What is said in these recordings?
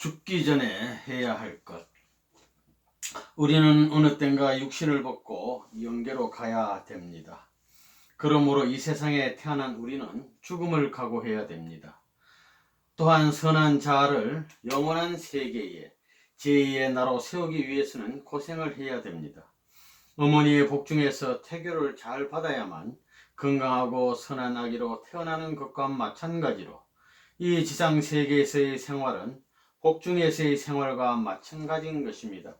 죽기 전에 해야 할 것. 우리는 어느 땐가 육신을 벗고 영계로 가야 됩니다. 그러므로 이 세상에 태어난 우리는 죽음을 각오해야 됩니다. 또한 선한 자아를 영원한 세계에 제2의 나로 세우기 위해서는 고생을 해야 됩니다. 어머니의 복중에서 태교를 잘 받아야만 건강하고 선한 아기로 태어나는 것과 마찬가지로 이 지상 세계에서의 생활은 복중에서의 생활과 마찬가지인 것입니다.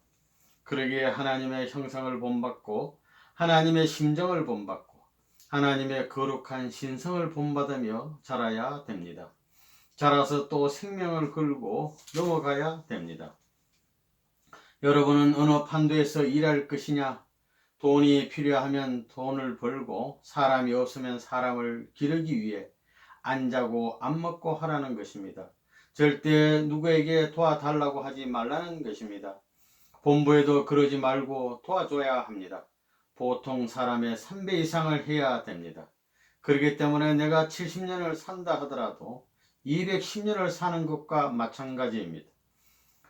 그러기에 하나님의 형상을 본받고 하나님의 심정을 본받고 하나님의 거룩한 신성을 본받으며 자라야 됩니다. 자라서 또 생명을 걸고 넘어가야 됩니다. 여러분은 어느 판도에서 일할 것이냐? 돈이 필요하면 돈을 벌고 사람이 없으면 사람을 기르기 위해 안 자고 안 먹고 하라는 것입니다. 절대 누구에게 도와달라고 하지 말라는 것입니다. 본부에도 그러지 말고 도와줘야 합니다. 보통 사람의 3배 이상을 해야 됩니다. 그렇기 때문에 내가 70년을 산다 하더라도 210년을 사는 것과 마찬가지입니다.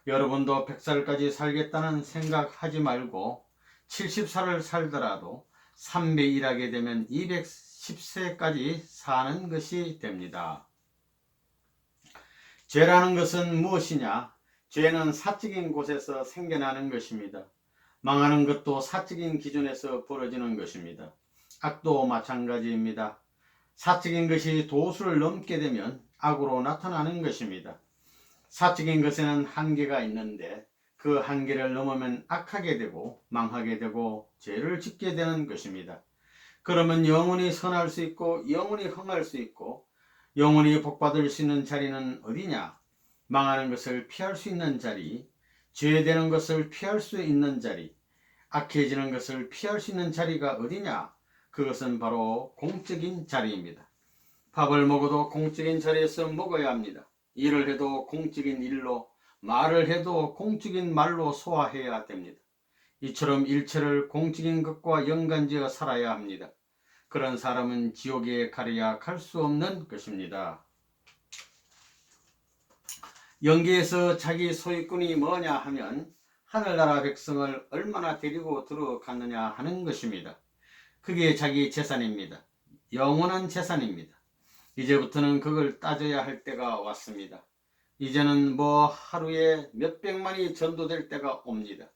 여러분도 100살까지 살겠다는 생각하지 말고 70살을 살더라도 3배 일하게 되면 210세까지 사는 것이 됩니다. 죄라는 것은 무엇이냐? 죄는 사적인 곳에서 생겨나는 것입니다. 망하는 것도 사적인 기준에서 벌어지는 것입니다. 악도 마찬가지입니다. 사적인 것이 도수를 넘게 되면 악으로 나타나는 것입니다. 사적인 것에는 한계가 있는데 그 한계를 넘으면 악하게 되고 망하게 되고 죄를 짓게 되는 것입니다. 그러면 영원히 선할 수 있고 영원히 흥할 수 있고 영원히 복받을 수 있는 자리는 어디냐? 망하는 것을 피할 수 있는 자리, 죄되는 것을 피할 수 있는 자리, 악해지는 것을 피할 수 있는 자리가 어디냐? 그것은 바로 공적인 자리입니다. 밥을 먹어도 공적인 자리에서 먹어야 합니다. 일을 해도 공적인 일로, 말을 해도 공적인 말로 소화해야 됩니다. 이처럼 일체를 공적인 것과 연관지어 살아야 합니다. 그런 사람은 지옥에 가려야 갈 수 없는 것입니다. 영계에서 자기 소유권이 뭐냐 하면 하늘나라 백성을 얼마나 데리고 들어갔느냐 하는 것입니다. 그게 자기 재산입니다. 영원한 재산입니다. 이제부터는 그걸 따져야 할 때가 왔습니다. 이제는 하루에 몇백만이 전도될 때가 옵니다.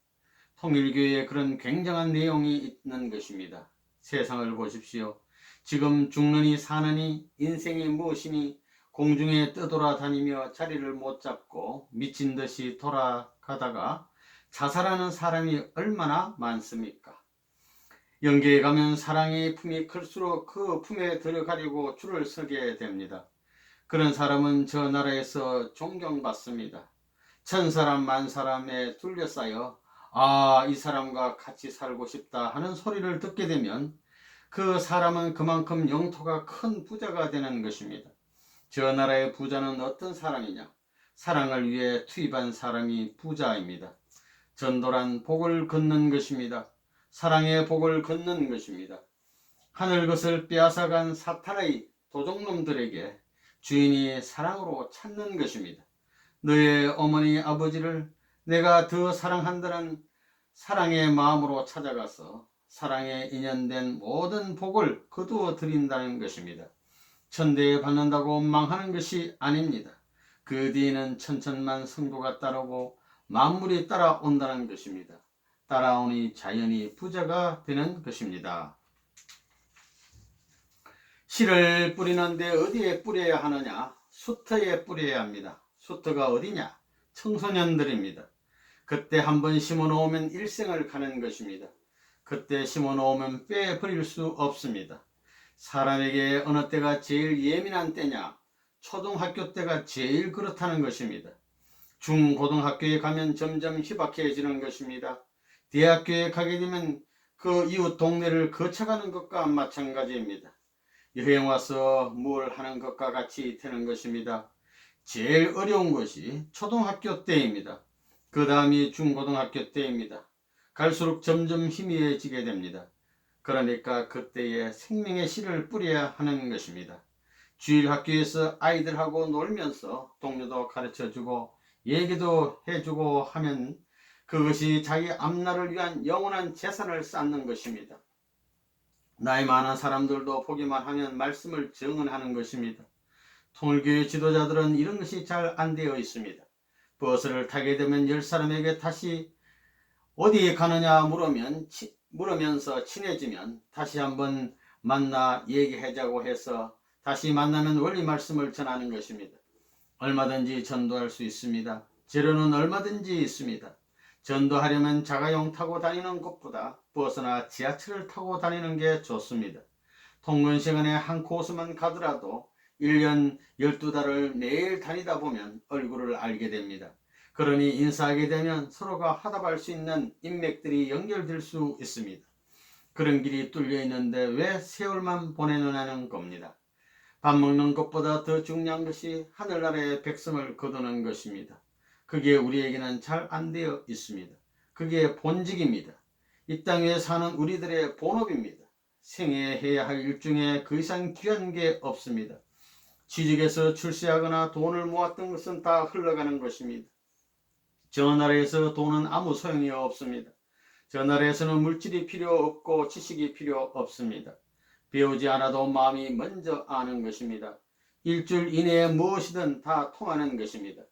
통일교회에 그런 굉장한 내용이 있는 것입니다. 세상을 보십시오. 지금 죽느니 사느니 인생이 무엇이니 공중에 떠돌아다니며 자리를 못 잡고 미친 듯이 돌아가다가 자살하는 사람이 얼마나 많습니까? 영계에 가면 사랑의 품이 클수록 그 품에 들어가려고 줄을 서게 됩니다. 그런 사람은 저 나라에서 존경받습니다. 천사람 만사람에 둘러싸여 이 사람과 같이 살고 싶다 하는 소리를 듣게 되면 그 사람은 그만큼 영토가 큰 부자가 되는 것입니다. 저 나라의 부자는 어떤 사람이냐? 사랑을 위해 투입한 사람이 부자입니다. 전도란 복을 걷는 것입니다. 사랑의 복을 걷는 것입니다. 하늘 것을 빼앗아간 사탄의 도적놈들에게 주인이 사랑으로 찾는 것입니다. 너의 어머니 아버지를 내가 더 사랑한다는 사랑의 마음으로 찾아가서 사랑에 인연된 모든 복을 거두어 드린다는 것입니다. 천대에 받는다고 망하는 것이 아닙니다. 그 뒤에는 천천만 성도가 따르고 만물이 따라온다는 것입니다. 따라오니 자연히 부자가 되는 것입니다. 씨를 뿌리는데 어디에 뿌려야 하느냐? 수터에 뿌려야 합니다. 수터가 어디냐? 청소년들입니다. 그때 한번 심어놓으면 일생을 가는 것입니다. 그때 심어놓으면 빼버릴 수 없습니다. 사람에게 어느 때가 제일 예민한 때냐? 초등학교 때가 제일 그렇다는 것입니다. 중고등학교에 가면 점점 희박해지는 것입니다. 대학교에 가게 되면 그 이웃 동네를 거쳐가는 것과 마찬가지입니다. 여행 와서 뭘 하는 것과 같이 되는 것입니다. 제일 어려운 것이 초등학교 때입니다. 그 다음이 중고등학교 때입니다. 갈수록 점점 희미해지게 됩니다. 그러니까 그때에 생명의 씨를 뿌려야 하는 것입니다. 주일학교에서 아이들하고 놀면서 동료도 가르쳐주고 얘기도 해주고 하면 그것이 자기 앞날을 위한 영원한 재산을 쌓는 것입니다. 나이 많은 사람들도 보기만 하면 말씀을 정언하는 것입니다. 통일교회 지도자들은 이런 것이 잘 안 되어 있습니다. 버스를 타게 되면 10사람에게 다시 어디에 가느냐 물으면서 친해지면 다시 한번 만나 얘기하자고 해서 다시 만나면 원리 말씀을 전하는 것입니다. 얼마든지 전도할 수 있습니다. 재료는 얼마든지 있습니다. 전도하려면 자가용 타고 다니는 것보다 버스나 지하철을 타고 다니는 게 좋습니다. 통근 시간에 한 코스만 가더라도 1년 12달을 매일 다니다 보면 얼굴을 알게 됩니다. 그러니 인사하게 되면 서로가 화답할 수 있는 인맥들이 연결될 수 있습니다. 그런 길이 뚫려 있는데 왜 세월만 보내느냐는 겁니다. 밥 먹는 것보다 더 중요한 것이 하늘나라의 백성을 거두는 것입니다. 그게 우리에게는 잘 안 되어 있습니다. 그게 본직입니다. 이 땅에 사는 우리들의 본업입니다. 생애 해야 할 일 중에 그 이상 귀한 게 없습니다. 취직해서 출세하거나 돈을 모았던 것은 다 흘러가는 것입니다. 저 나라에서 돈은 아무 소용이 없습니다. 저 나라에서는 물질이 필요 없고 지식이 필요 없습니다. 배우지 않아도 마음이 먼저 아는 것입니다. 일주일 이내에 무엇이든 다 통하는 것입니다.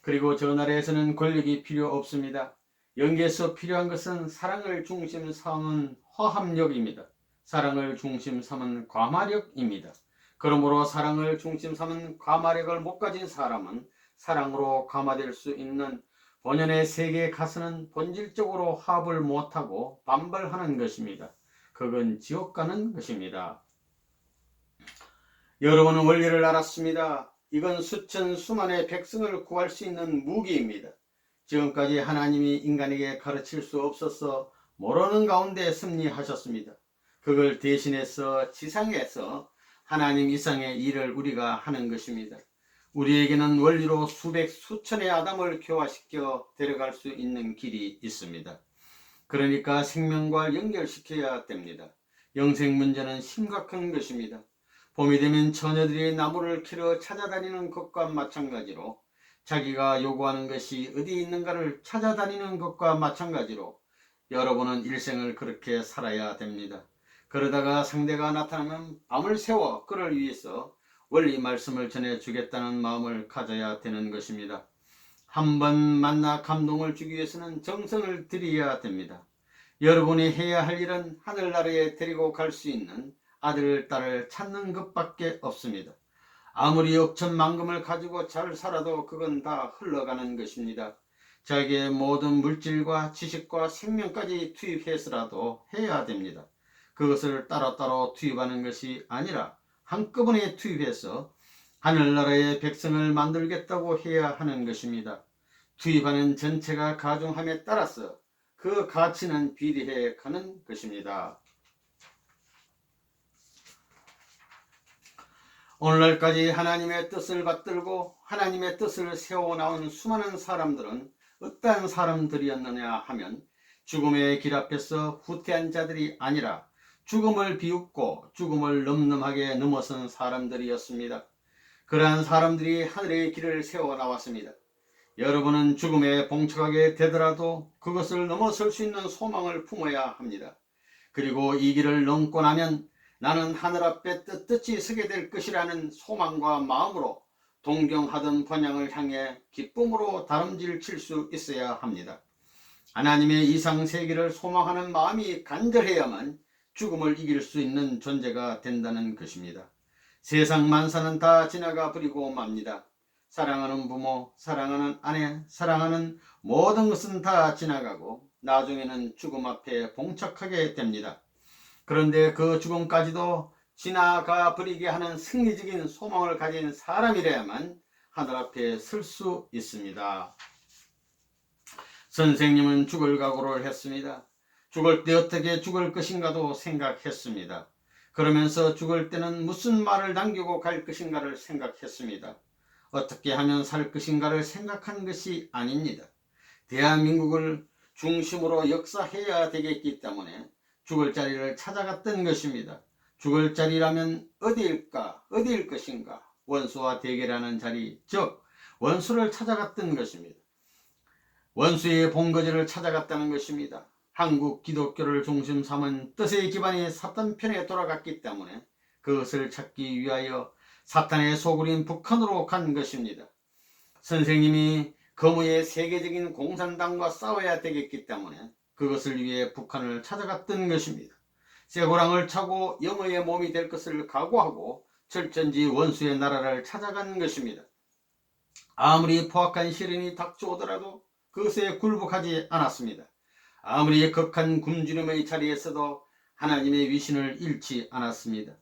그리고 저 나라에서는 권력이 필요 없습니다. 여기에서 필요한 것은 사랑을 중심 삼은 화합력입니다. 사랑을 중심 삼은 과마력입니다. 그러므로 사랑을 중심 삼은 과마력을 못 가진 사람은 사랑으로 감화될 수 있는 본연의 세계에 가서는 본질적으로 화합을 못하고 반발하는 것입니다. 그건 지옥 가는 것입니다. 여러분은 원리를 알았습니다. 이건 수천 수만의 백성을 구할 수 있는 무기입니다. 지금까지 하나님이 인간에게 가르칠 수 없어서 모르는 가운데 승리하셨습니다. 그걸 대신해서 지상에서 하나님 이상의 일을 우리가 하는 것입니다. 우리에게는 원리로 수백 수천의 아담을 교화시켜 데려갈 수 있는 길이 있습니다. 그러니까 생명과 연결시켜야 됩니다. 영생 문제는 심각한 것입니다. 봄이 되면 처녀들이 나무를 캐러 찾아다니는 것과 마찬가지로 자기가 요구하는 것이 어디 있는가를 찾아다니는 것과 마찬가지로 여러분은 일생을 그렇게 살아야 됩니다. 그러다가 상대가 나타나면 밤을 새워 그를 위해서 원리 말씀을 전해주겠다는 마음을 가져야 되는 것입니다. 한번 만나 감동을 주기 위해서는 정성을 들여야 됩니다. 여러분이 해야 할 일은 하늘나라에 데리고 갈 수 있는 아들, 딸을 찾는 것밖에 없습니다. 아무리 억천만금을 가지고 잘 살아도 그건 다 흘러가는 것입니다. 자기의 모든 물질과 지식과 생명까지 투입해서라도 해야 됩니다. 그것을 따로따로 투입하는 것이 아니라 한꺼번에 투입해서 하늘나라의 백성을 만들겠다고 해야 하는 것입니다. 투입하는 전체가 가중함에 따라서 그 가치는 비례해 가는 것입니다. 오늘날까지 하나님의 뜻을 받들고 하나님의 뜻을 세워나온 수많은 사람들은 어떠한 사람들이었느냐 하면 죽음의 길 앞에서 후퇴한 자들이 아니라 죽음을 비웃고 죽음을 넘넘하게 넘어선 사람들이었습니다. 그러한 사람들이 하늘의 길을 세워나왔습니다. 여러분은 죽음에 봉착하게 되더라도 그것을 넘어설 수 있는 소망을 품어야 합니다. 그리고 이 길을 넘고 나면 나는 하늘 앞에 떳떳이 서게 될 것이라는 소망과 마음으로 동경하던 번향을 향해 기쁨으로 다름질 칠 수 있어야 합니다. 하나님의 이상세계를 소망하는 마음이 간절해야만 죽음을 이길 수 있는 존재가 된다는 것입니다. 세상 만사는 다 지나가 버리고 맙니다. 사랑하는 부모, 사랑하는 아내, 사랑하는 모든 것은 다 지나가고 나중에는 죽음 앞에 봉착하게 됩니다. 그런데 그 죽음까지도 지나가 버리게 하는 승리적인 소망을 가진 사람이라야만 하늘 앞에 설 수 있습니다. 선생님은 죽을 각오를 했습니다. 죽을 때 어떻게 죽을 것인가도 생각했습니다. 그러면서 죽을 때는 무슨 말을 남기고 갈 것인가를 생각했습니다. 어떻게 하면 살 것인가를 생각한 것이 아닙니다. 대한민국을 중심으로 역사해야 되겠기 때문에 죽을 자리를 찾아갔던 것입니다. 죽을 자리라면 어디일 것인가? 원수와 대결하는 자리, 즉 원수를 찾아갔던 것입니다. 원수의 본거지를 찾아갔다는 것입니다. 한국 기독교를 중심 삼은 뜻의 기반이 사탄 편에 돌아갔기 때문에 그것을 찾기 위하여 사탄의 소굴인 북한으로 간 것입니다. 선생님이 거무의 세계적인 공산당과 싸워야 되겠기 때문에 그것을 위해 북한을 찾아갔던 것입니다. 쇠고랑을 차고 영어의 몸이 될 것을 각오하고 철저히 원수의 나라를 찾아간 것입니다. 아무리 포악한 시련이 닥쳐오더라도 그것에 굴복하지 않았습니다. 아무리 극한 굶주림의 자리에서도 하나님의 위신을 잃지 않았습니다.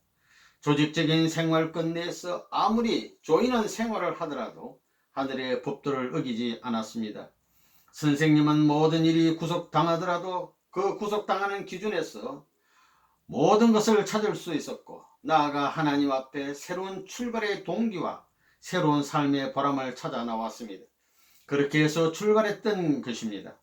조직적인 생활권 내에서 아무리 조인한 생활을 하더라도 하늘의 법도를 어기지 않았습니다. 선생님은 모든 일이 구속당하더라도 그 구속당하는 기준에서 모든 것을 찾을 수 있었고, 나아가 하나님 앞에 새로운 출발의 동기와 새로운 삶의 보람을 찾아 나왔습니다. 그렇게 해서 출발했던 것입니다.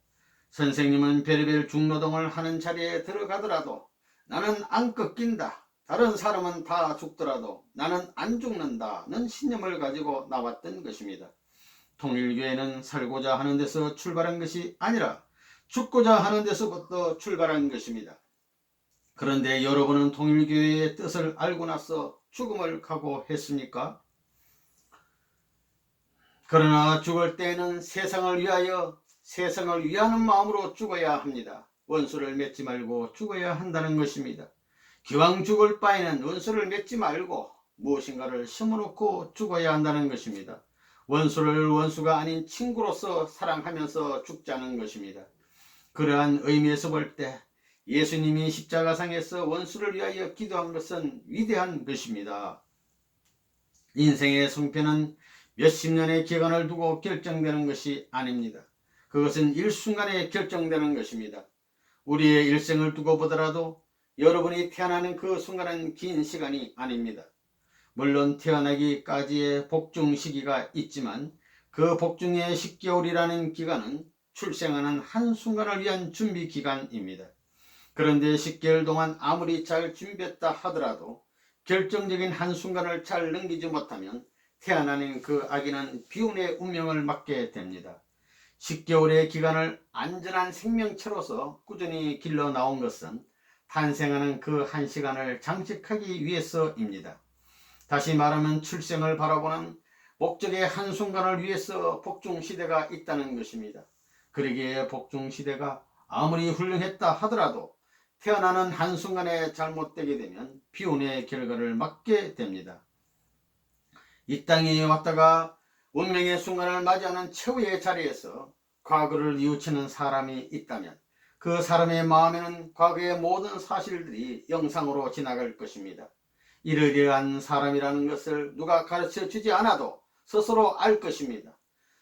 선생님은 별의별 중노동을 하는 자리에 들어가더라도 나는 안 꺾인다, 다른 사람은 다 죽더라도 나는 안 죽는다는 신념을 가지고 나왔던 것입니다. 통일교회는 살고자 하는 데서 출발한 것이 아니라 죽고자 하는 데서부터 출발한 것입니다. 그런데 여러분은 통일교회의 뜻을 알고 나서 죽음을 각오했습니까? 그러나 죽을 때에는 세상을 위하여, 세상을 위하는 마음으로 죽어야 합니다. 원수를 맺지 말고 죽어야 한다는 것입니다. 기왕 죽을 바에는 원수를 맺지 말고 무엇인가를 심어놓고 죽어야 한다는 것입니다. 원수를 원수가 아닌 친구로서 사랑하면서 죽자는 것입니다. 그러한 의미에서 볼 때 예수님이 십자가상에서 원수를 위하여 기도한 것은 위대한 것입니다. 인생의 승패는 몇십 년의 기간을 두고 결정되는 것이 아닙니다. 그것은 일순간에 결정되는 것입니다. 우리의 일생을 두고 보더라도 여러분이 태어나는 그 순간은 긴 시간이 아닙니다. 물론 태어나기까지의 복중 시기가 있지만 그 복중의 10개월이라는 기간은 출생하는 한순간을 위한 준비 기간입니다. 그런데 10개월 동안 아무리 잘 준비했다 하더라도 결정적인 한순간을 잘 넘기지 못하면 태어나는 그 아기는 비운의 운명을 맞게 됩니다. 10개월의 기간을 안전한 생명체로서 꾸준히 길러 나온 것은 탄생하는 그 한 시간을 장식하기 위해서입니다. 다시 말하면 출생을 바라보는 목적의 한순간을 위해서 복중시대가 있다는 것입니다. 그러기에 복중시대가 아무리 훌륭했다 하더라도 태어나는 한순간에 잘못되게 되면 비운의 결과를 맞게 됩니다. 이 땅에 왔다가 운명의 순간을 맞이하는 최후의 자리에서 과거를 뉘우치는 사람이 있다면 그 사람의 마음에는 과거의 모든 사실들이 영상으로 지나갈 것입니다. 이러이러한 사람이라는 것을 누가 가르쳐 주지 않아도 스스로 알 것입니다.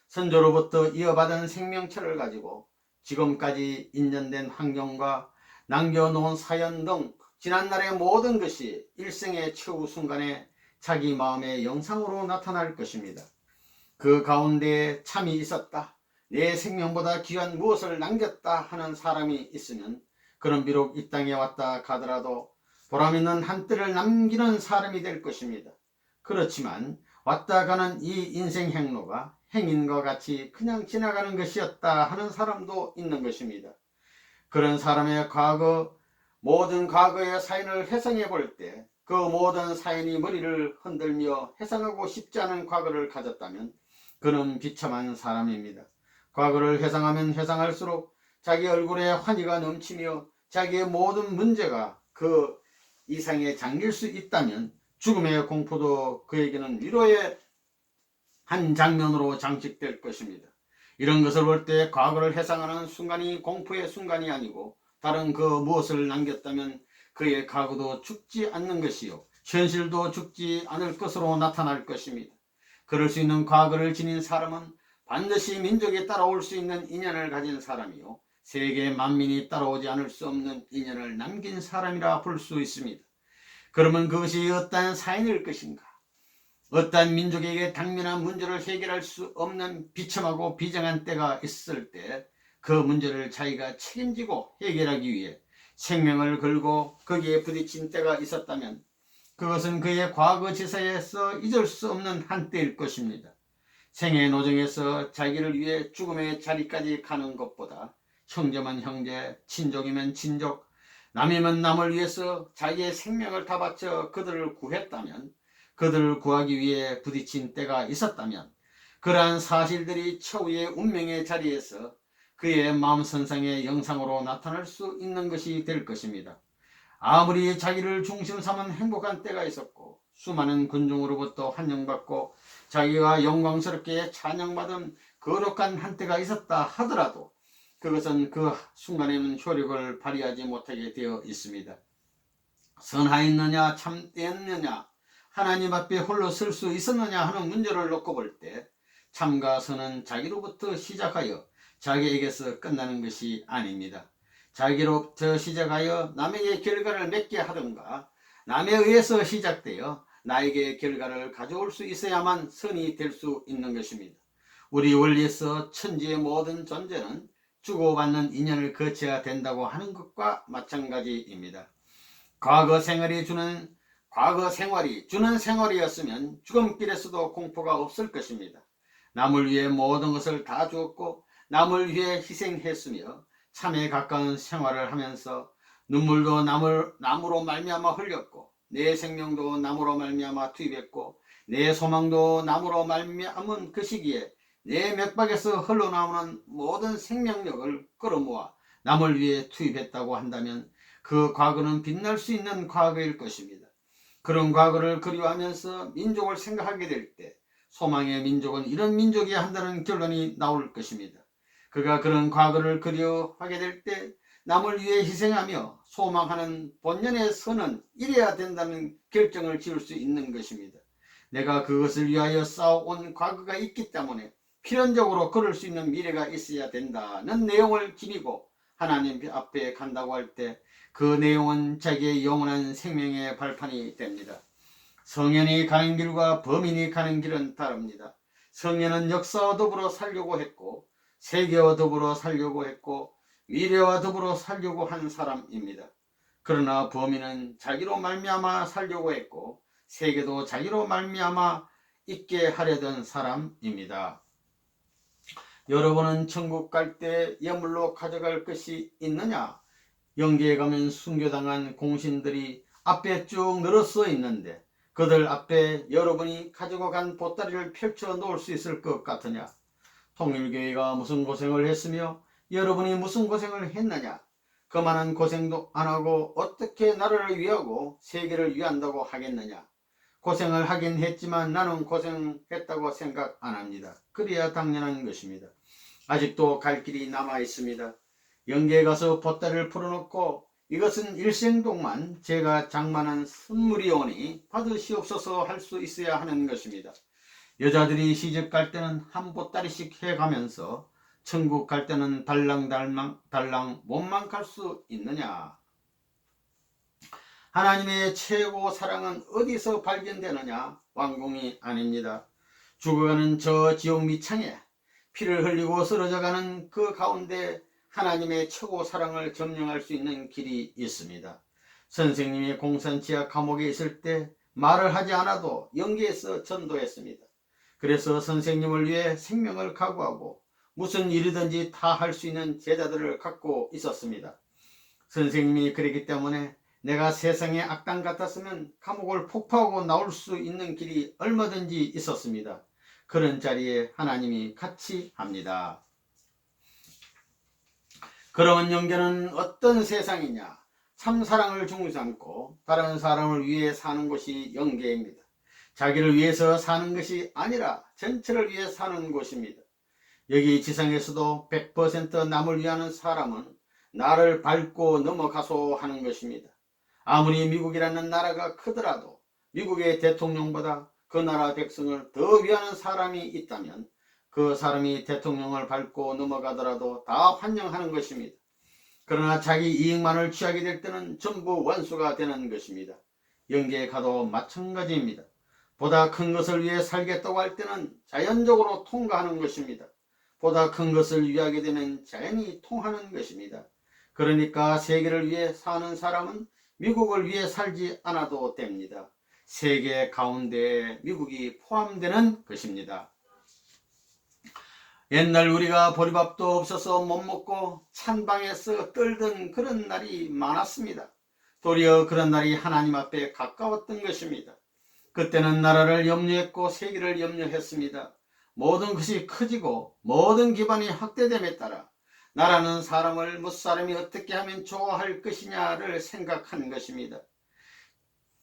선조로부터 이어받은 생명체를 가지고 지금까지 인연된 환경과 남겨놓은 사연 등 지난날의 모든 것이 일생의 최후 순간에 자기 마음의 영상으로 나타날 것입니다. 그 가운데에 참이 있었다, 내 생명보다 귀한 무엇을 남겼다 하는 사람이 있으면 그는 비록 이 땅에 왔다 가더라도 보람있는 한때를 남기는 사람이 될 것입니다. 그렇지만 왔다 가는 이 인생 행로가 행인과 같이 그냥 지나가는 것이었다 하는 사람도 있는 것입니다. 그런 사람의 모든 과거의 사연을 회상해 볼 때 그 모든 사연이 머리를 흔들며 회상하고 싶지 않은 과거를 가졌다면 그는 비참한 사람입니다. 과거를 회상하면 회상할수록 자기 얼굴에 환희가 넘치며 자기의 모든 문제가 그 이상에 잠길 수 있다면 죽음의 공포도 그에게는 위로의 한 장면으로 장식될 것입니다. 이런 것을 볼 때 과거를 회상하는 순간이 공포의 순간이 아니고 다른 그 무엇을 남겼다면 그의 과거도 죽지 않는 것이요 현실도 죽지 않을 것으로 나타날 것입니다. 그럴 수 있는 과거를 지닌 사람은 반드시 민족에 따라올 수 있는 인연을 가진 사람이요 세계 만민이 따라오지 않을 수 없는 인연을 남긴 사람이라 볼 수 있습니다. 그러면 그것이 어떠한 사연일 것인가? 어떠한 민족에게 당면한 문제를 해결할 수 없는 비참하고 비정한 때가 있을 때 그 문제를 자기가 책임지고 해결하기 위해 생명을 걸고 거기에 부딪힌 때가 있었다면 그것은 그의 과거 지사에서 잊을 수 없는 한때일 것입니다. 생의 노정에서 자기를 위해 죽음의 자리까지 가는 것보다 형제면 형제, 친족이면 친족, 남이면 남을 위해서 자기의 생명을 다 바쳐 그들을 구했다면, 그들을 구하기 위해 부딪힌 때가 있었다면, 그러한 사실들이 처우의 운명의 자리에서 그의 마음 선상의 영상으로 나타날 수 있는 것이 될 것입니다. 아무리 자기를 중심 삼은 행복한 때가 있었고 수많은 군중으로부터 환영받고 자기가 영광스럽게 찬양받은 거룩한 한때가 있었다 하더라도 그것은 그 순간에는 효력을 발휘하지 못하게 되어 있습니다. 선하였느냐 참되었느냐 하나님 앞에 홀로 설 수 있었느냐 하는 문제를 놓고 볼 때 참과 선은 자기로부터 시작하여 자기에게서 끝나는 것이 아닙니다. 자기로부터 시작하여 남에게 결과를 맺게 하던가 남에 의해서 시작되어 나에게 결과를 가져올 수 있어야만 선이 될 수 있는 것입니다. 우리 원리에서 천지의 모든 존재는 주고받는 인연을 거쳐야 된다고 하는 것과 마찬가지입니다. 과거 생활이 주는 생활이었으면 죽음길에서도 공포가 없을 것입니다. 남을 위해 모든 것을 다 주었고 남을 위해 희생했으며 참에 가까운 생활을 하면서 눈물도 나무로 말미암아 흘렸고 내 생명도 나무로 말미암아 투입했고 내 소망도 나무로 말미암은 그 시기에 내 맥박에서 흘러나오는 모든 생명력을 끌어모아 남을 위해 투입했다고 한다면 그 과거는 빛날 수 있는 과거일 것입니다. 그런 과거를 그리워하면서 민족을 생각하게 될 때 소망의 민족은 이런 민족이어야 한다는 결론이 나올 것입니다. 그가 그런 과거를 그리워하게 될 때 남을 위해 희생하며 소망하는 본연의 선은 이래야 된다는 결정을 지을 수 있는 것입니다. 내가 그것을 위하여 싸워온 과거가 있기 때문에 필연적으로 그럴 수 있는 미래가 있어야 된다는 내용을 지니고 하나님 앞에 간다고 할 때 그 내용은 자기의 영원한 생명의 발판이 됩니다. 성현이 가는 길과 범인이 가는 길은 다릅니다. 성현은 역사와 더불어 살려고 했고 세계와 더불어 살려고 했고 미래와 더불어 살려고 한 사람입니다. 그러나 범인은 자기로 말미암아 살려고 했고 세계도 자기로 말미암아 있게 하려던 사람입니다. 여러분은 천국 갈 때 예물로 가져갈 것이 있느냐? 영계에 가면 순교당한 공신들이 앞에 쭉 늘어서 있는데 그들 앞에 여러분이 가지고 간 보따리를 펼쳐 놓을 수 있을 것 같으냐? 통일교회가 무슨 고생을 했으며 여러분이 무슨 고생을 했느냐? 그만한 고생도 안 하고 어떻게 나라를 위하고 세계를 위한다고 하겠느냐? 고생을 하긴 했지만 나는 고생했다고 생각 안 합니다. 그래야 당연한 것입니다. 아직도 갈 길이 남아 있습니다. 영계에 가서 보따리를 풀어놓고 이것은 일생동만 제가 장만한 선물이오니 받으시옵소서 할 수 있어야 하는 것입니다. 여자들이 시집 갈 때는 한 보따리씩 해가면서 천국 갈 때는 달랑 몸만 갈 수 있느냐? 하나님의 최고 사랑은 어디서 발견되느냐? 왕궁이 아닙니다. 죽어가는 저 지옥 밑창에 피를 흘리고 쓰러져가는 그 가운데 하나님의 최고 사랑을 점령할 수 있는 길이 있습니다. 선생님이 공산지하 감옥에 있을 때 말을 하지 않아도 영계에서 전도했습니다. 그래서 선생님을 위해 생명을 각오하고 무슨 일이든지 다 할 수 있는 제자들을 갖고 있었습니다. 선생님이 그랬기 때문에 내가 세상의 악당 같았으면 감옥을 폭파하고 나올 수 있는 길이 얼마든지 있었습니다. 그런 자리에 하나님이 같이 합니다. 그러면 영계는 어떤 세상이냐? 참사랑을 중심삼고 다른 사람을 위해 사는 것이 영계입니다. 자기를 위해서 사는 것이 아니라 전체를 위해 사는 곳입니다. 여기 지상에서도 100% 남을 위하는 사람은 나를 밟고 넘어가소 하는 것입니다. 아무리 미국이라는 나라가 크더라도 미국의 대통령보다 그 나라 백성을 더 위하는 사람이 있다면 그 사람이 대통령을 밟고 넘어가더라도 다 환영하는 것입니다. 그러나 자기 이익만을 취하게 될 때는 전부 원수가 되는 것입니다. 영계에 가도 마찬가지입니다. 보다 큰 것을 위해 살겠다고 할 때는 자연적으로 통과하는 것입니다. 보다 큰 것을 위하게 되면 자연히 통하는 것입니다. 그러니까 세계를 위해 사는 사람은 미국을 위해 살지 않아도 됩니다. 세계 가운데에 미국이 포함되는 것입니다. 옛날 우리가 보리밥도 없어서 못 먹고 찬방에서 떨던 그런 날이 많았습니다. 도리어 그런 날이 하나님 앞에 가까웠던 것입니다. 그때는 나라를 염려했고 세계를 염려했습니다. 모든 것이 커지고 모든 기반이 확대됨에 따라 나라는 사람을 무사람이 어떻게 하면 좋아할 것이냐를 생각하는 것입니다.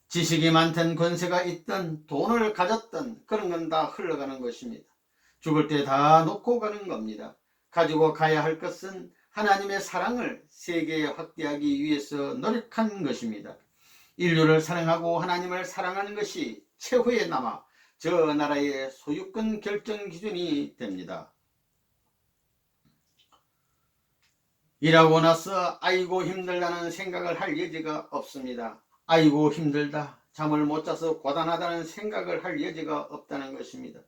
지식이 많든 권세가 있든 돈을 가졌든 그런 건 다 흘러가는 것입니다. 죽을 때 다 놓고 가는 겁니다. 가지고 가야 할 것은 하나님의 사랑을 세계에 확대하기 위해서 노력하는 것입니다. 인류를 사랑하고 하나님을 사랑하는 것이 최후에 남아 저 나라의 소유권 결정 기준이 됩니다. 일하고 나서 아이고 힘들다는 생각을 할 여지가 없습니다. 아이고 힘들다, 잠을 못 자서 고단하다는 생각을 할 여지가 없다는 것입니다.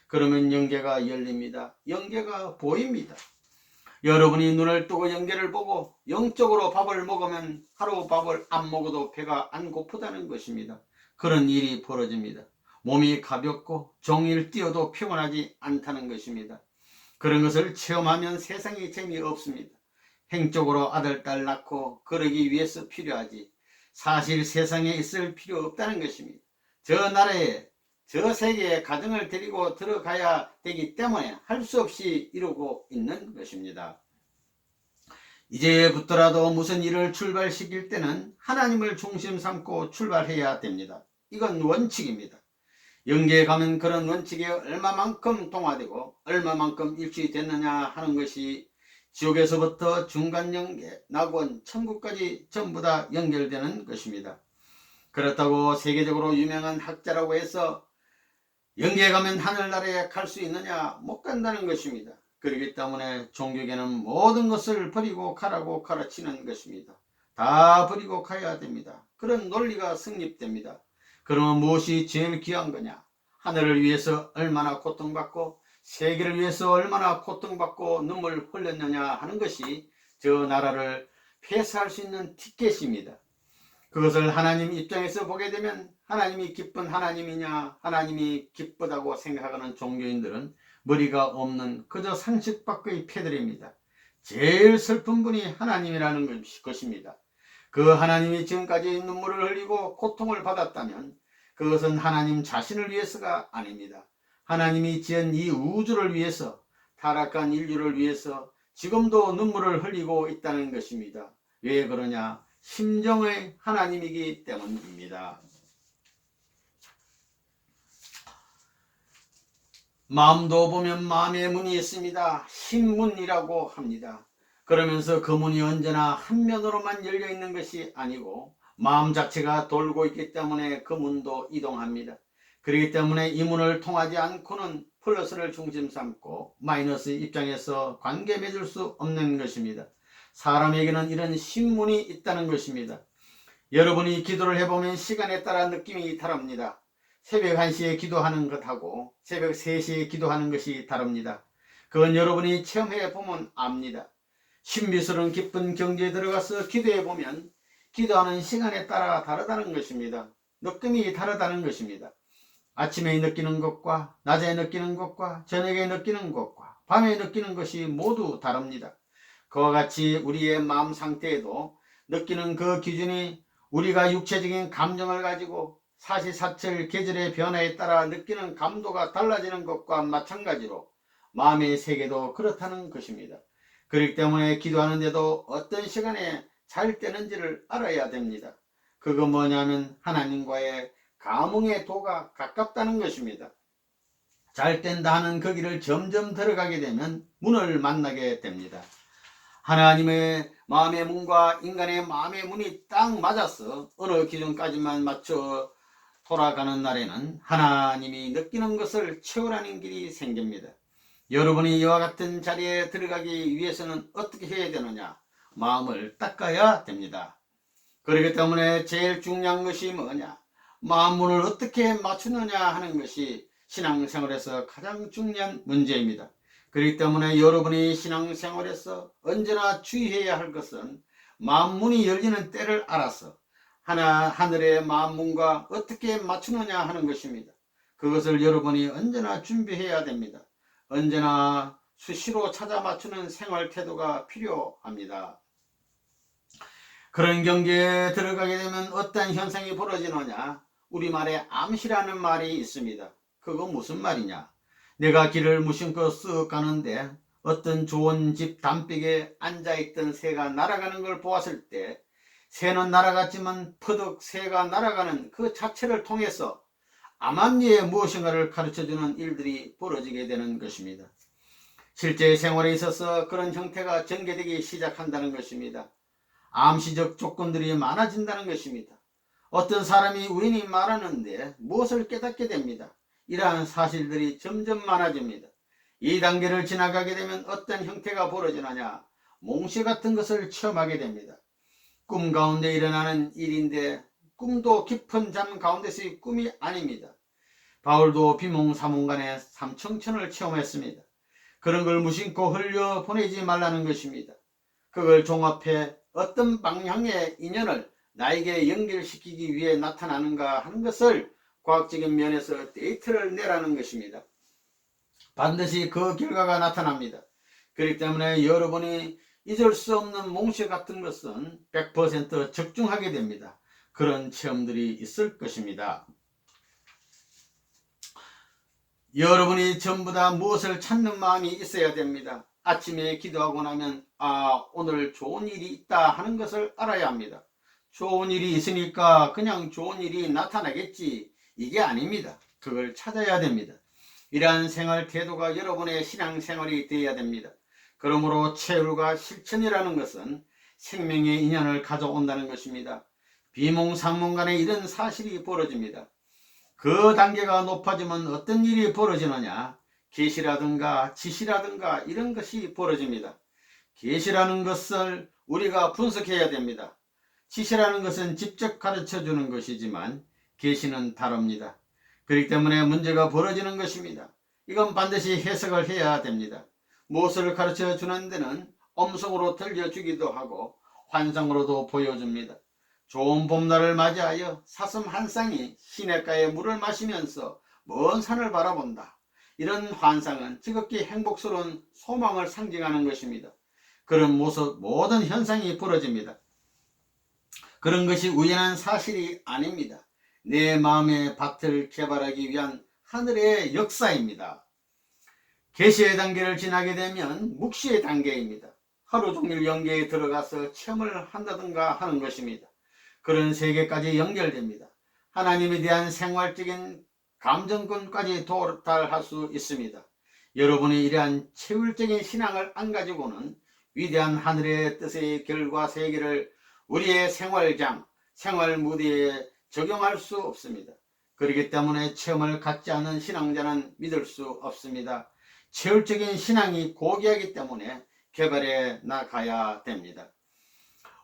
그러면 영계가 열립니다. 영계가 보입니다. 여러분이 눈을 뜨고 영계를 보고 영적으로 밥을 먹으면 하루 밥을 안 먹어도 배가 안 고프다는 것입니다. 그런 일이 벌어집니다. 몸이 가볍고 종일 뛰어도 피곤하지 않다는 것입니다. 그런 것을 체험하면 세상이 재미없습니다. 행적으로 아들, 딸 낳고 그러기 위해서 필요하지 사실 세상에 있을 필요 없다는 것입니다. 저 나라에 저 세계에 가정을 데리고 들어가야 되기 때문에 할 수 없이 이루고 있는 것입니다. 이제부터라도 무슨 일을 출발시킬 때는 하나님을 중심 삼고 출발해야 됩니다. 이건 원칙입니다. 영계에 가면 그런 원칙에 얼마만큼 동화되고 얼마만큼 일치됐느냐 하는 것이 지옥에서부터 중간영계, 낙원, 천국까지 전부 다 연결되는 것입니다. 그렇다고 세계적으로 유명한 학자라고 해서 영계에 가면 하늘나라에 갈 수 있느냐? 못 간다는 것입니다. 그렇기 때문에 종교계는 모든 것을 버리고 가라고 가르치는 것입니다. 다 버리고 가야 됩니다. 그런 논리가 성립됩니다. 그러면 무엇이 제일 귀한 거냐? 하늘을 위해서 얼마나 고통받고 세계를 위해서 얼마나 고통받고 눈물 흘렸느냐 하는 것이 저 나라를 폐쇄할 수 있는 티켓입니다. 그것을 하나님 입장에서 보게 되면 하나님이 기쁜 하나님이냐, 하나님이 기쁘다고 생각하는 종교인들은 머리가 없는 그저 상식 밖의 패들입니다. 제일 슬픈 분이 하나님이라는 것입니다. 그 하나님이 지금까지 눈물을 흘리고 고통을 받았다면 그것은 하나님 자신을 위해서가 아닙니다. 하나님이 지은 이 우주를 위해서, 타락한 인류를 위해서 지금도 눈물을 흘리고 있다는 것입니다. 왜 그러냐? 심정의 하나님이기 때문입니다. 마음도 보면 마음의 문이 있습니다. 신문이라고 합니다. 그러면서 그 문이 언제나 한 면으로만 열려 있는 것이 아니고 마음 자체가 돌고 있기 때문에 그 문도 이동합니다. 그렇기 때문에 이 문을 통하지 않고는 플러스를 중심 삼고 마이너스 입장에서 관계 맺을 수 없는 것입니다. 사람에게는 이런 신문이 있다는 것입니다. 여러분이 기도를 해보면 시간에 따라 느낌이 다릅니다. 새벽 1시에 기도하는 것하고 새벽 3시에 기도하는 것이 다릅니다. 그건 여러분이 체험해 보면 압니다. 신비스러운 깊은 경지에 들어가서 기도해 보면 기도하는 시간에 따라 다르다는 것입니다. 느낌이 다르다는 것입니다. 아침에 느끼는 것과 낮에 느끼는 것과 저녁에 느끼는 것과 밤에 느끼는 것이 모두 다릅니다. 그와 같이 우리의 마음 상태에도 느끼는 그 기준이 우리가 육체적인 감정을 가지고 사시사철 계절의 변화에 따라 느끼는 감도가 달라지는 것과 마찬가지로 마음의 세계도 그렇다는 것입니다. 그렇기 때문에 기도하는데도 어떤 시간에 잘 때는지를 알아야 됩니다. 그거 뭐냐면 하나님과의 감흥의 도가 가깝다는 것입니다. 잘 땐다 하는 그 길을 점점 들어가게 되면 문을 만나게 됩니다. 하나님의 마음의 문과 인간의 마음의 문이 딱 맞아서 어느 기준까지만 맞춰 돌아가는 날에는 하나님이 느끼는 것을 채우라는 길이 생깁니다. 여러분이 이와 같은 자리에 들어가기 위해서는 어떻게 해야 되느냐? 마음을 닦아야 됩니다. 그렇기 때문에 제일 중요한 것이 뭐냐? 마음문을 어떻게 맞추느냐 하는 것이 신앙생활에서 가장 중요한 문제입니다. 그렇기 때문에 여러분이 신앙생활에서 언제나 주의해야 할 것은 마음문이 열리는 때를 알아서 하늘의 마음문과 어떻게 맞추느냐 하는 것입니다. 그것을 여러분이 언제나 준비해야 됩니다. 언제나 수시로 찾아 맞추는 생활 태도가 필요합니다. 그런 경계에 들어가게 되면 어떤 현상이 벌어지느냐? 우리말에 암시라는 말이 있습니다. 그거 무슨 말이냐? 내가 길을 무심코 쓱 가는데 어떤 좋은 집 담벼락에 앉아있던 새가 날아가는 걸 보았을 때 새는 날아갔지만 퍼득 새가 날아가는 그 자체를 통해서 암암리에 무엇인가를 가르쳐주는 일들이 벌어지게 되는 것입니다. 실제 생활에 있어서 그런 형태가 전개되기 시작한다는 것입니다. 암시적 조건들이 많아진다는 것입니다. 어떤 사람이 우연히 말하는데 무엇을 깨닫게 됩니다. 이러한 사실들이 점점 많아집니다. 이 단계를 지나가게 되면 어떤 형태가 벌어지느냐? 몽시 같은 것을 체험하게 됩니다. 꿈 가운데 일어나는 일인데 꿈도 깊은 잠 가운데서의 꿈이 아닙니다. 바울도 비몽사몽간에 삼청천을 체험했습니다. 그런 걸 무심코 흘려 보내지 말라는 것입니다. 그걸 종합해 어떤 방향의 인연을 나에게 연결시키기 위해 나타나는가 하는 것을 과학적인 면에서 데이터를 내라는 것입니다. 반드시 그 결과가 나타납니다. 그렇기 때문에 여러분이 잊을 수 없는 몽시 같은 것은 100% 적중하게 됩니다. 그런 체험들이 있을 것입니다. 여러분이 전부 다 무엇을 찾는 마음이 있어야 됩니다. 아침에 기도하고 나면 오늘 좋은 일이 있다 하는 것을 알아야 합니다. 좋은 일이 있으니까 그냥 좋은 일이 나타나겠지, 이게 아닙니다. 그걸 찾아야 됩니다. 이러한 생활 태도가 여러분의 신앙생활이 되어야 됩니다. 그러므로 체율과 실천이라는 것은 생명의 인연을 가져온다는 것입니다. 비몽사몽간에 이런 사실이 벌어집니다. 그 단계가 높아지면 어떤 일이 벌어지느냐? 계시라든가 지시라든가 이런 것이 벌어집니다. 계시라는 것을 우리가 분석해야 됩니다. 지시라는 것은 직접 가르쳐 주는 것이지만 계시는 다릅니다. 그렇기 때문에 문제가 벌어지는 것입니다. 이건 반드시 해석을 해야 됩니다. 무엇을 가르쳐 주는 데는 음성으로 들려주기도 하고 환상으로도 보여줍니다. 좋은 봄날을 맞이하여 사슴 한 쌍이 시냇가에 물을 마시면서 먼 산을 바라본다. 이런 환상은 지극히 행복스러운 소망을 상징하는 것입니다. 그런 모든 현상이 벌어집니다. 그런 것이 우연한 사실이 아닙니다. 내 마음의 밭을 개발하기 위한 하늘의 역사입니다. 계시의 단계를 지나게 되면 묵시의 단계입니다. 하루 종일 영계에 들어가서 체험을 한다든가 하는 것입니다. 그런 세계까지 연결됩니다. 하나님에 대한 생활적인 감정권까지 도달할 수 있습니다. 여러분이 이러한 체율적인 신앙을 안 가지고는 위대한 하늘의 뜻의 결과 세계를 우리의 생활장, 생활 무대에 적용할 수 없습니다. 그렇기 때문에 체험을 갖지 않은 신앙자는 믿을 수 없습니다. 체율적인 신앙이 고귀하기 때문에 개발해 나가야 됩니다.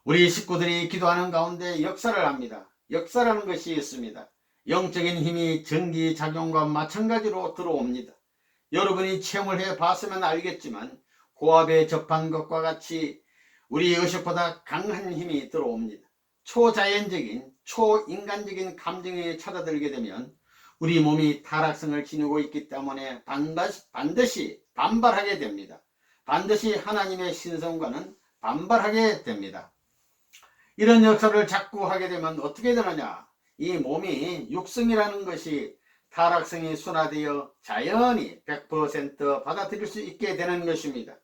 우리 식구들이 기도하는 가운데 역사를 합니다. 역사라는 것이 있습니다. 영적인 힘이 전기작용과 마찬가지로 들어옵니다. 여러분이 체험을 해봤으면 알겠지만 고압에 접한 것과 같이 우리 의식보다 강한 힘이 들어옵니다. 초자연적인, 초인간적인 감정이 찾아들게 되면 우리 몸이 타락성을 지니고 있기 때문에 반드시 반발하게 됩니다. 반드시 하나님의 신성과는 반발하게 됩니다. 이런 역사를 자꾸 하게 되면 어떻게 되느냐? 이 몸이 육성이라는 것이 타락성이 순화되어 자연히 100% 받아들일 수 있게 되는 것입니다.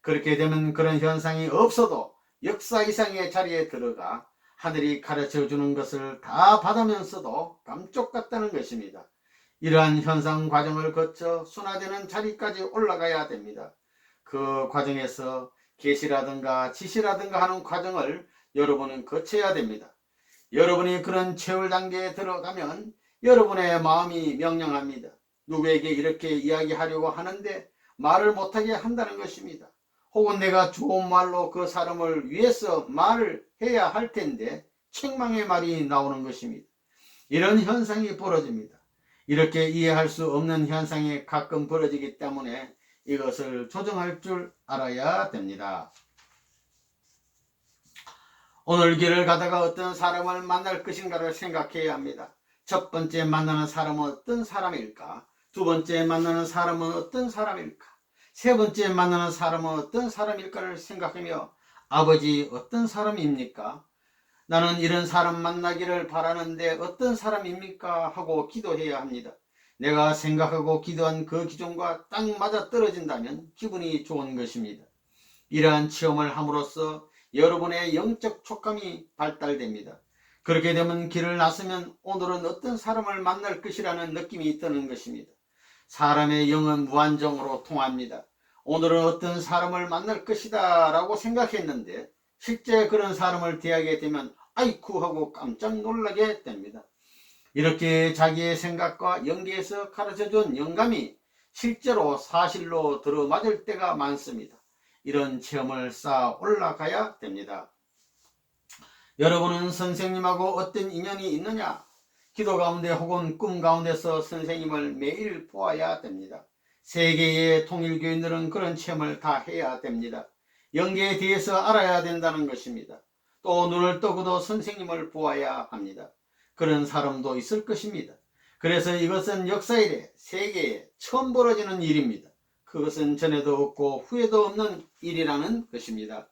그렇게 되면 그런 현상이 없어도 역사 이상의 자리에 들어가 하늘이 가르쳐 주는 것을 다 받으면서도 감쪽 같다는 것입니다. 이러한 현상 과정을 거쳐 순화되는 자리까지 올라가야 됩니다. 그 과정에서 계시라든가 지시라든가 하는 과정을 여러분은 거쳐야 됩니다. 여러분이 그런 체울 단계에 들어가면 여러분의 마음이 명령합니다. 누구에게 이렇게 이야기하려고 하는데 말을 못하게 한다는 것입니다. 혹은 내가 좋은 말로 그 사람을 위해서 말을 해야 할 텐데 책망의 말이 나오는 것입니다. 이런 현상이 벌어집니다. 이렇게 이해할 수 없는 현상이 가끔 벌어지기 때문에 이것을 조정할 줄 알아야 됩니다. 오늘 길을 가다가 어떤 사람을 만날 것인가를 생각해야 합니다. 첫 번째 만나는 사람은 어떤 사람일까? 두 번째 만나는 사람은 어떤 사람일까? 세 번째 만나는 사람은 어떤 사람일까를 생각하며 아버지 어떤 사람입니까? 나는 이런 사람 만나기를 바라는데 어떤 사람입니까? 하고 기도해야 합니다. 내가 생각하고 기도한 그 기준과 딱 맞아 떨어진다면 기분이 좋은 것입니다. 이러한 체험을 함으로써 여러분의 영적 촉감이 발달됩니다. 그렇게 되면 길을 나서면 오늘은 어떤 사람을 만날 것이라는 느낌이 드는 것입니다. 사람의 영은 무한정으로 통합니다. 오늘은 어떤 사람을 만날 것이다 라고 생각했는데 실제 그런 사람을 대하게 되면 아이쿠 하고 깜짝 놀라게 됩니다. 이렇게 자기의 생각과 연계해서 가르쳐준 영감이 실제로 사실로 들어맞을 때가 많습니다. 이런 체험을 쌓아 올라가야 됩니다. 여러분은 선생님하고 어떤 인연이 있느냐? 기도 가운데 혹은 꿈 가운데서 선생님을 매일 보아야 됩니다. 세계의 통일교인들은 그런 체험을 다 해야 됩니다. 영계에 대해서 알아야 된다는 것입니다. 또 눈을 뜨고도 선생님을 보아야 합니다. 그런 사람도 있을 것입니다. 그래서 이것은 역사일에 세계에 처음 벌어지는 일입니다. 그것은 전에도 없고 후에도 없는 일이라는 것입니다.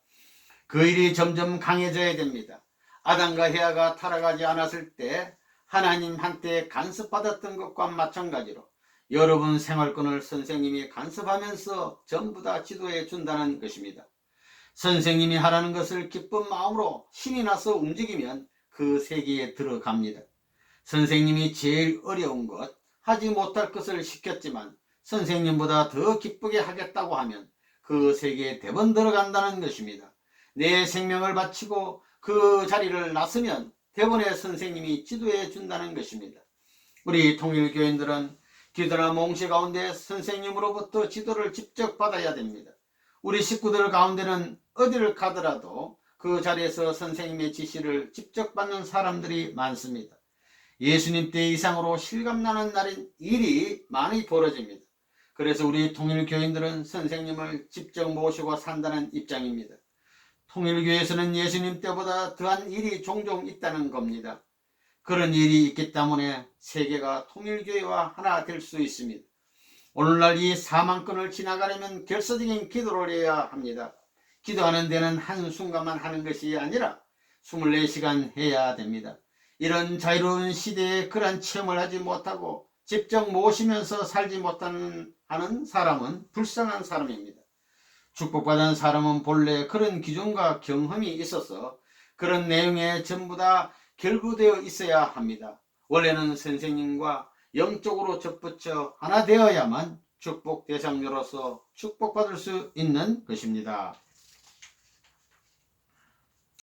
그 일이 점점 강해져야 됩니다. 아담과 헤아가 타락하지 않았을 때 하나님한테 간섭받았던 것과 마찬가지로 여러분 생활권을 선생님이 간섭하면서 전부 다 지도해 준다는 것입니다. 선생님이 하라는 것을 기쁜 마음으로 신이 나서 움직이면 그 세계에 들어갑니다. 선생님이 제일 어려운 것, 하지 못할 것을 시켰지만 선생님보다 더 기쁘게 하겠다고 하면 그 세계에 대번 들어간다는 것입니다. 내 생명을 바치고 그 자리를 나서면 대번에 선생님이 지도해 준다는 것입니다. 우리 통일교인들은 기도나 몽시 가운데 선생님으로부터 지도를 직접 받아야 됩니다. 우리 식구들 가운데는 어디를 가더라도 그 자리에서 선생님의 지시를 직접 받는 사람들이 많습니다. 예수님 때 이상으로 실감나는 날인 일이 많이 벌어집니다. 그래서 우리 통일교인들은 선생님을 직접 모시고 산다는 입장입니다. 통일교에서는 예수님 때보다 더한 일이 종종 있다는 겁니다. 그런 일이 있기 때문에 세계가 통일교회와 하나 될 수 있습니다. 오늘날 이 사망권을 지나가려면 결사적인 기도를 해야 합니다. 기도하는 데는 한순간만 하는 것이 아니라 24시간 해야 됩니다. 이런 자유로운 시대에 그런 체험을 하지 못하고 직접 모시면서 살지 못하는 사람은 불쌍한 사람입니다. 축복받은 사람은 본래 그런 기준과 경험이 있어서 그런 내용에 전부 다 결부되어 있어야 합니다. 원래는 선생님과 영적으로 접붙여 하나 되어야만 축복 대상자로서 축복받을 수 있는 것입니다.